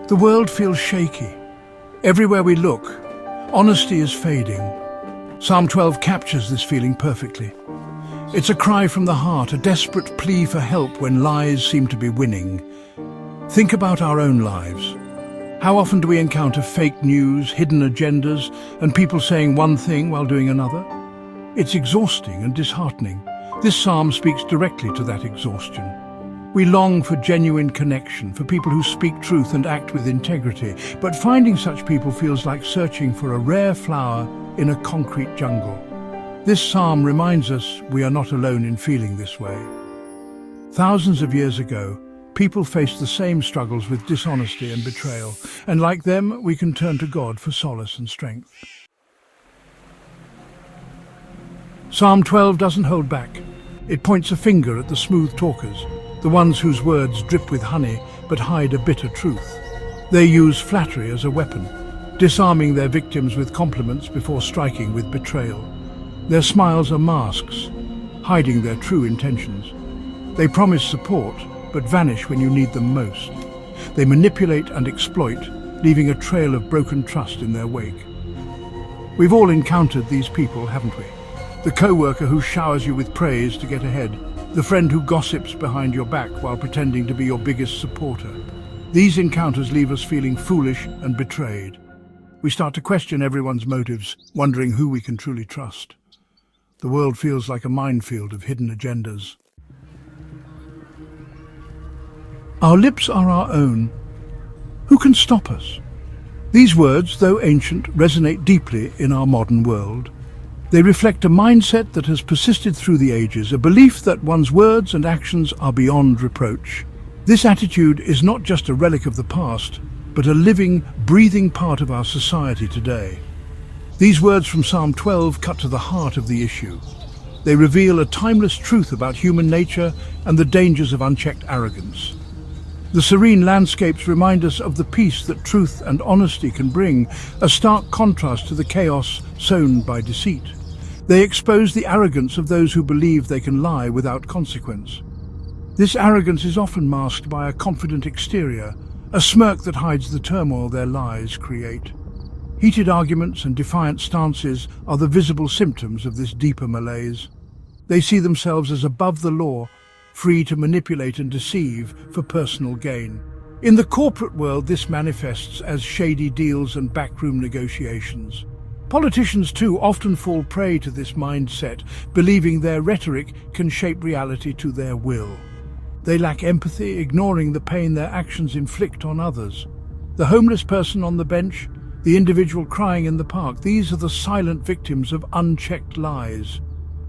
The world feels shaky. Everywhere we look, honesty is fading. Psalm 12 captures this feeling perfectly. It's a cry from the heart, a desperate plea for help when lies seem to be winning. Think about our own lives. How often do we encounter fake news, hidden agendas, and people saying one thing while doing another? It's exhausting and disheartening. This psalm speaks directly to that exhaustion. We long for genuine connection, for people who speak truth and act with integrity, but finding such people feels like searching for a rare flower in a concrete jungle. This psalm reminds us we are not alone in feeling this way. Thousands of years ago, people faced the same struggles with dishonesty and betrayal, and like them, we can turn to God for solace and strength. Psalm 12 doesn't hold back. It points a finger at the smooth talkers, the ones whose words drip with honey but hide a bitter truth. They use flattery as a weapon, disarming their victims with compliments before striking with betrayal. Their smiles are masks, hiding their true intentions. They promise support, but vanish when you need them most. They manipulate and exploit, leaving a trail of broken trust in their wake. We've all encountered these people, haven't we? The co-worker who showers you with praise to get ahead, the friend who gossips behind your back while pretending to be your biggest supporter. These encounters leave us feeling foolish and betrayed. We start to question everyone's motives, wondering who we can truly trust. The world feels like a minefield of hidden agendas. Our lips are our own. Who can stop us? These words, though ancient, resonate deeply in our modern world. They reflect a mindset that has persisted through the ages, a belief that one's words and actions are beyond reproach. This attitude is not just a relic of the past, but a living, breathing part of our society today. These words from Psalm 12 cut to the heart of the issue. They reveal a timeless truth about human nature and the dangers of unchecked arrogance. The serene landscapes remind us of the peace that truth and honesty can bring, a stark contrast to the chaos sown by deceit. They expose the arrogance of those who believe they can lie without consequence. This arrogance is often masked by a confident exterior, a smirk that hides the turmoil their lies create. Heated arguments and defiant stances are the visible symptoms of this deeper malaise. They see themselves as above the law, free to manipulate and deceive for personal gain. In the corporate world, this manifests as shady deals and backroom negotiations. Politicians, too, often fall prey to this mindset, believing their rhetoric can shape reality to their will. They lack empathy, ignoring the pain their actions inflict on others. The homeless person on the bench, the individual crying in the park, these are the silent victims of unchecked lies.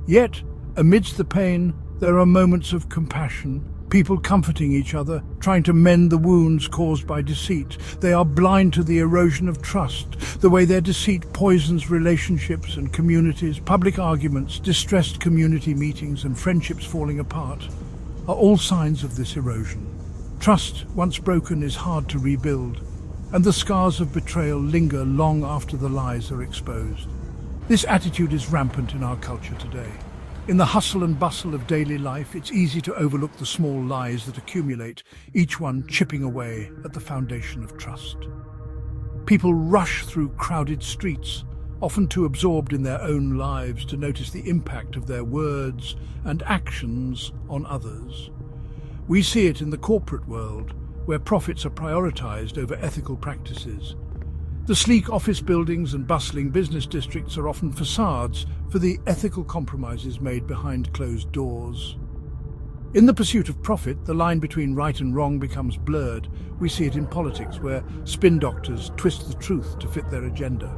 Yet, amidst the pain, there are moments of compassion, people comforting each other, trying to mend the wounds caused by deceit. They are blind to the erosion of trust, the way their deceit poisons relationships and communities. Public arguments, distressed community meetings, and friendships falling apart are all signs of this erosion. Trust, once broken, is hard to rebuild, and the scars of betrayal linger long after the lies are exposed. This attitude is rampant in our culture today. In the hustle and bustle of daily life, it's easy to overlook the small lies that accumulate, each one chipping away at the foundation of trust. People rush through crowded streets, often too absorbed in their own lives to notice the impact of their words and actions on others. We see it in the corporate world, where profits are prioritized over ethical practices. The sleek office buildings and bustling business districts are often facades for the ethical compromises made behind closed doors. In the pursuit of profit, the line between right and wrong becomes blurred. We see it in politics, where spin doctors twist the truth to fit their agenda.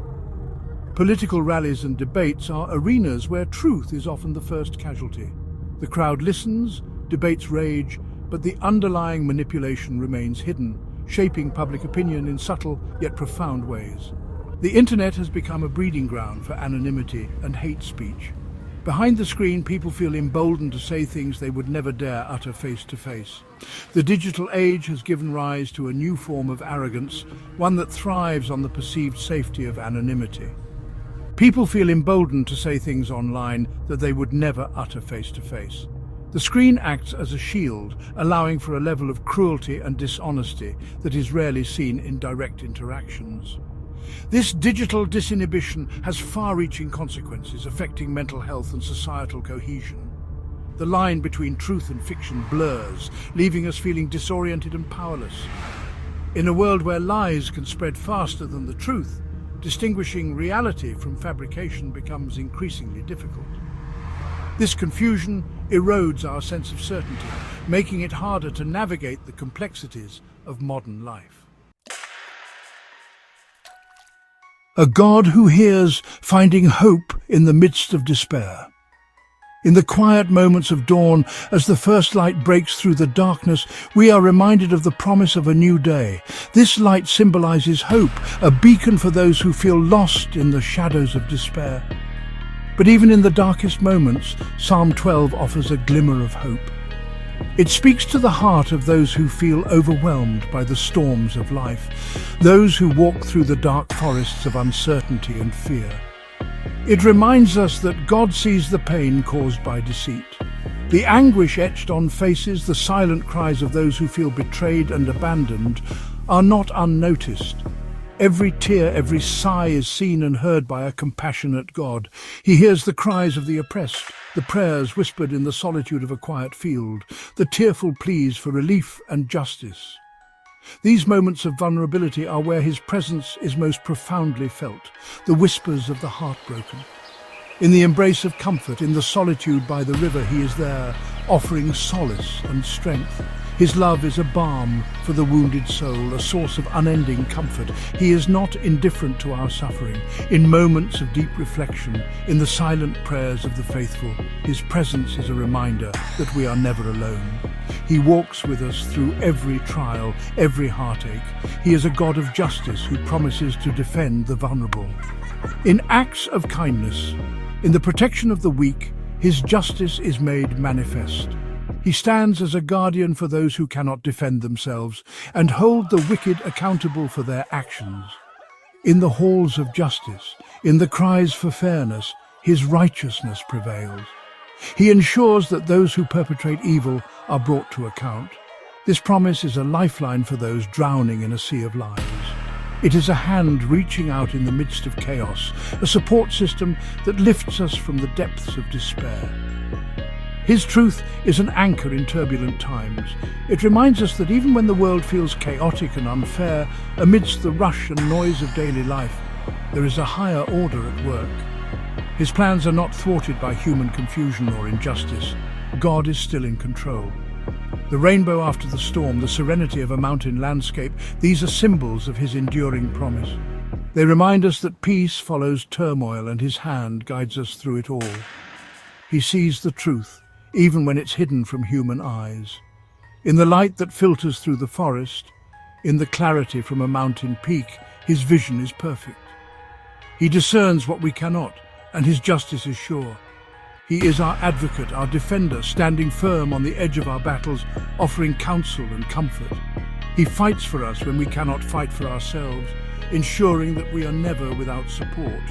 Political rallies and debates are arenas where truth is often the first casualty. The crowd listens, debates rage, but the underlying manipulation remains hidden, shaping public opinion in subtle yet profound ways. The internet has become a breeding ground for anonymity and hate speech. Behind the screen, people feel emboldened to say things they would never dare utter face-to-face. The digital age has given rise to a new form of arrogance, one that thrives on the perceived safety of anonymity. People feel emboldened to say things online that they would never utter face-to-face. The screen acts as a shield, allowing for a level of cruelty and dishonesty that is rarely seen in direct interactions. This digital disinhibition has far-reaching consequences affecting mental health and societal cohesion. The line between truth and fiction blurs, leaving us feeling disoriented and powerless. In a world where lies can spread faster than the truth, distinguishing reality from fabrication becomes increasingly difficult. This confusion erodes our sense of certainty, making it harder to navigate the complexities of modern life. A God who hears, finding hope in the midst of despair. In the quiet moments of dawn, as the first light breaks through the darkness, we are reminded of the promise of a new day. This light symbolizes hope, a beacon for those who feel lost in the shadows of despair. But even in the darkest moments, Psalm 12 offers a glimmer of hope. It speaks to the heart of those who feel overwhelmed by the storms of life, those who walk through the dark forests of uncertainty and fear. It reminds us that God sees the pain caused by deceit. The anguish etched on faces, the silent cries of those who feel betrayed and abandoned are not unnoticed. Every tear, every sigh is seen and heard by a compassionate God. He hears the cries of the oppressed, the prayers whispered in the solitude of a quiet field, the tearful pleas for relief and justice. These moments of vulnerability are where his presence is most profoundly felt, the whispers of the heartbroken. In the embrace of comfort, in the solitude by the river, he is there, offering solace and strength. His love is a balm for the wounded soul, a source of unending comfort. He is not indifferent to our suffering. In moments of deep reflection, in the silent prayers of the faithful, his presence is a reminder that we are never alone. He walks with us through every trial, every heartache. He is a God of justice who promises to defend the vulnerable. In acts of kindness, in the protection of the weak, his justice is made manifest. He stands as a guardian for those who cannot defend themselves and hold the wicked accountable for their actions. In the halls of justice, in the cries for fairness, his righteousness prevails. He ensures that those who perpetrate evil are brought to account. This promise is a lifeline for those drowning in a sea of lies. It is a hand reaching out in the midst of chaos, a support system that lifts us from the depths of despair. His truth is an anchor in turbulent times. It reminds us that even when the world feels chaotic and unfair, amidst the rush and noise of daily life, there is a higher order at work. His plans are not thwarted by human confusion or injustice. God is still in control. The rainbow after the storm, the serenity of a mountain landscape, these are symbols of his enduring promise. They remind us that peace follows turmoil and his hand guides us through it all. He sees the truth, even when it's hidden from human eyes. In the light that filters through the forest, in the clarity from a mountain peak, his vision is perfect. He discerns what we cannot, and his justice is sure. He is our advocate, our defender, standing firm on the edge of our battles, offering counsel and comfort. He fights for us when we cannot fight for ourselves, ensuring that we are never without support,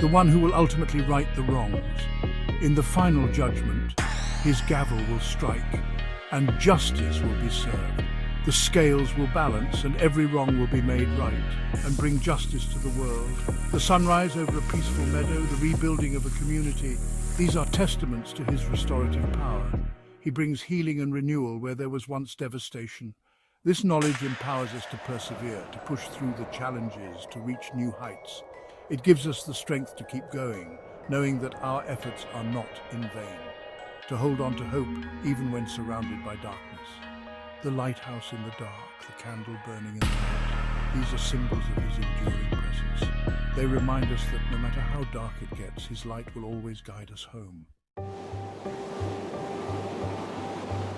the one who will ultimately right the wrongs. In the final judgment, his gavel will strike, and justice will be served. The scales will balance, and every wrong will be made right, and bring justice to the world. The sunrise over a peaceful meadow, the rebuilding of a community, these are testaments to his restorative power. He brings healing and renewal where there was once devastation. This knowledge empowers us to persevere, to push through the challenges, to reach new heights. It gives us the strength to keep going, knowing that our efforts are not in vain. To hold on to hope even when surrounded by darkness. The lighthouse in the dark, the candle burning in the night, these are symbols of his enduring presence. They remind us that no matter how dark it gets, his light will always guide us home.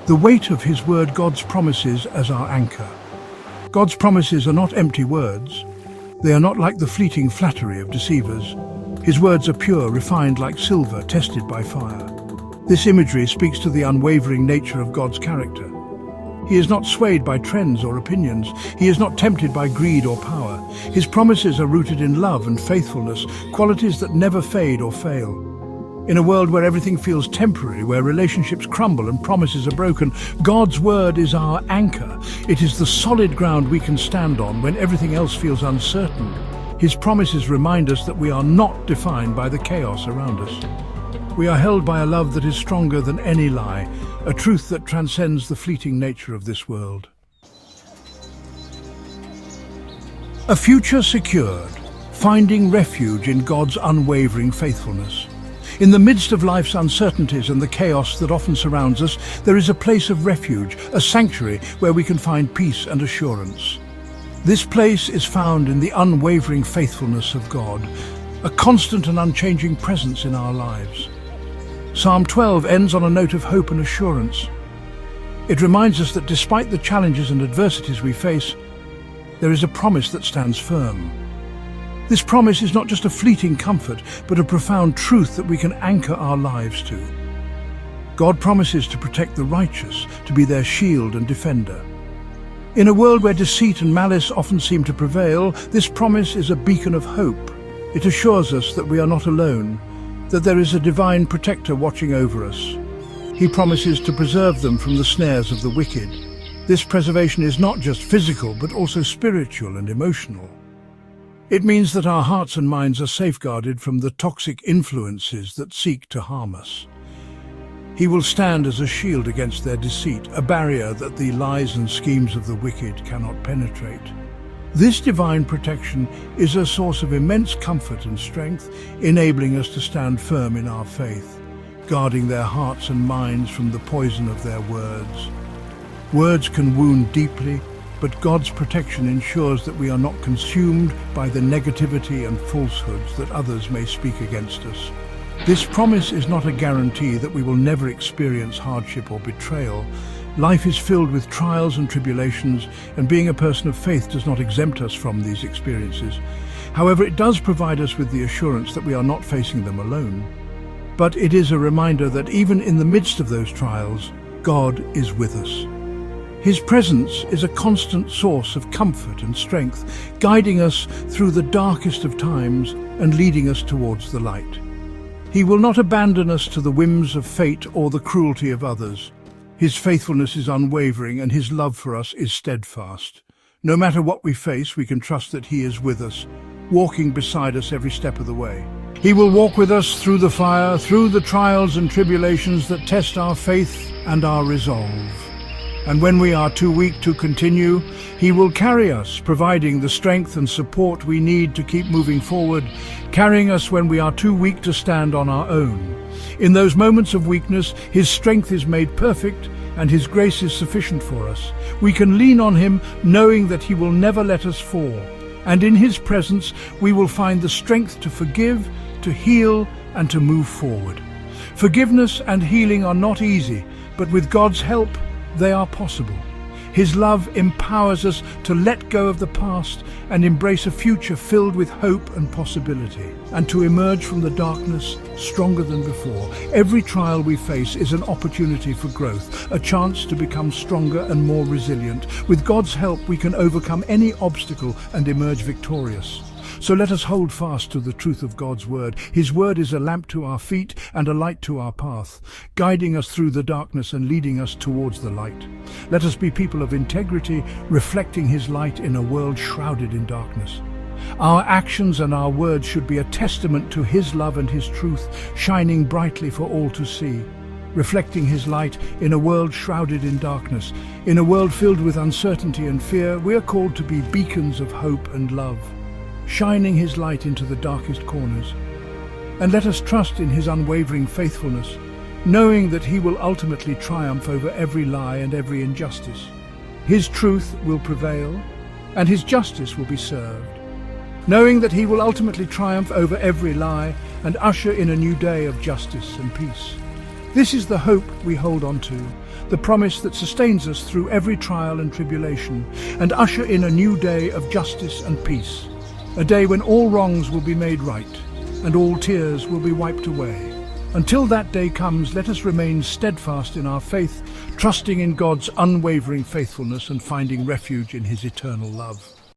The weight of his word, God's promises as our anchor. God's promises are not empty words. They are not like the fleeting flattery of deceivers. His words are pure, refined like silver, tested by fire. This imagery speaks to the unwavering nature of God's character. He is not swayed by trends or opinions. He is not tempted by greed or power. His promises are rooted in love and faithfulness, qualities that never fade or fail. In a world where everything feels temporary, where relationships crumble and promises are broken, God's word is our anchor. It is the solid ground we can stand on when everything else feels uncertain. His promises remind us that we are not defined by the chaos around us. We are held by a love that is stronger than any lie, a truth that transcends the fleeting nature of this world. A future secured, finding refuge in God's unwavering faithfulness. In the midst of life's uncertainties and the chaos that often surrounds us, there is a place of refuge, a sanctuary where we can find peace and assurance. This place is found in the unwavering faithfulness of God, a constant and unchanging presence in our lives. Psalm 12 ends on a note of hope and assurance. It reminds us that despite the challenges and adversities we face, there is a promise that stands firm. This promise is not just a fleeting comfort, but a profound truth that we can anchor our lives to. God promises to protect the righteous, to be their shield and defender. In a world where deceit and malice often seem to prevail, this promise is a beacon of hope. It assures us that we are not alone, that there is a divine protector watching over us. He promises to preserve them from the snares of the wicked. This preservation is not just physical, but also spiritual and emotional. It means that our hearts and minds are safeguarded from the toxic influences that seek to harm us. He will stand as a shield against their deceit, a barrier that the lies and schemes of the wicked cannot penetrate. This divine protection is a source of immense comfort and strength, enabling us to stand firm in our faith, guarding their hearts and minds from the poison of their words. Words can wound deeply, but God's protection ensures that we are not consumed by the negativity and falsehoods that others may speak against us. This promise is not a guarantee that we will never experience hardship or betrayal. Life is filled with trials and tribulations, and being a person of faith does not exempt us from these experiences. However, it does provide us with the assurance that we are not facing them alone. But it is a reminder that even in the midst of those trials, God is with us. His presence is a constant source of comfort and strength, guiding us through the darkest of times and leading us towards the light. He will not abandon us to the whims of fate or the cruelty of others. His faithfulness is unwavering and his love for us is steadfast. No matter what we face, we can trust that he is with us, walking beside us every step of the way. He will walk with us through the fire, through the trials and tribulations that test our faith and our resolve. And when we are too weak to continue, he will carry us, providing the strength and support we need to keep moving forward, carrying us when we are too weak to stand on our own. In those moments of weakness, his strength is made perfect and his grace is sufficient for us. We can lean on him, knowing that he will never let us fall. And in his presence, we will find the strength to forgive, to heal, and to move forward. Forgiveness and healing are not easy, but with God's help, they are possible. His love empowers us to let go of the past and embrace a future filled with hope and possibility, and to emerge from the darkness stronger than before. Every trial we face is an opportunity for growth, a chance to become stronger and more resilient. With God's help, we can overcome any obstacle and emerge victorious. So let us hold fast to the truth of God's word. His word is a lamp to our feet and a light to our path, guiding us through the darkness and leading us towards the light. Let us be people of integrity, reflecting his light in a world shrouded in darkness. Our actions and our words should be a testament to his love and his truth, shining brightly for all to see. Reflecting his light in a world shrouded in darkness, in a world filled with uncertainty and fear, we are called to be beacons of hope and love, shining his light into the darkest corners. And let us trust in his unwavering faithfulness, knowing that he will ultimately triumph over every lie and every injustice. His truth will prevail, and his justice will be served. Knowing that he will ultimately triumph over every lie and usher in a new day of justice and peace. This is the hope we hold on to, the promise that sustains us through every trial and tribulation, and usher in a new day of justice and peace. A day when all wrongs will be made right and all tears will be wiped away. Until that day comes, let us remain steadfast in our faith, trusting in God's unwavering faithfulness and finding refuge in his eternal love.